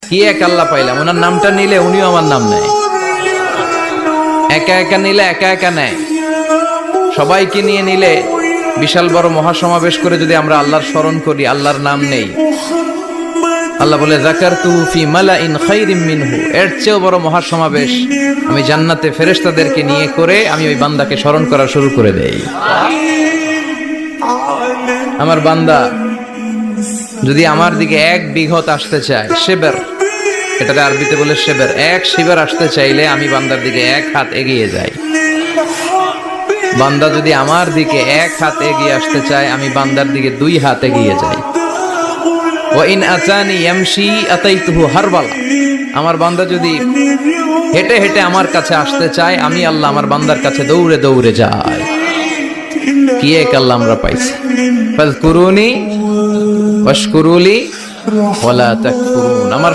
কি এক আল্লাহ পাইলাম, ওনার নামটা নিলে উনিও আমার নাম নেয়, একা একা নিলে একা একা নেয়, সবাইকে নিয়ে নিলে বিশাল বড় মহাসমাবেশ করে যদি আমরা আল্লাহর স্মরণ করি, আল্লাহর নাম নেই, আল্লাহ বলে যাকারতুহু ফি মালাইন খায়রিম মিনহু, এর চেয়েও বড় মহাসমাবেশ আমি জান্নাতে ফেরেশতাদেরকে নিয়ে করে আমি ওই বান্দাকে স্মরণ করা শুরু করে দেই। আমার বান্দা যদি আমার দিকে এক বিঘত আসতে চায়, শেবের, এটাতে আরবিতে বলে শেবের, এক শিবের আসতে চাইলে আমি বান্দার দিকে এক হাত এগিয়ে যাই। বান্দা যদি আমার দিকে এক হাত এগিয়ে আসতে চায়, আমি বান্দার দিকে 2 হাত এগিয়ে যাই। ওয়া ইন আতানি ইয়ামশি আতাইতুহু হারবালা, আমার বান্দা যদি হেঁটে হেঁটে আমার কাছে আসতে চায়, আমি আল্লাহ আমার বান্দার কাছে দৌড়ে দৌড়ে যাই। কি এক আল্লাহ আমরা পাইছি। ফাযকুরুনি ওয়াশকুরুলি ওয়ালা তাকফুরুন। আমার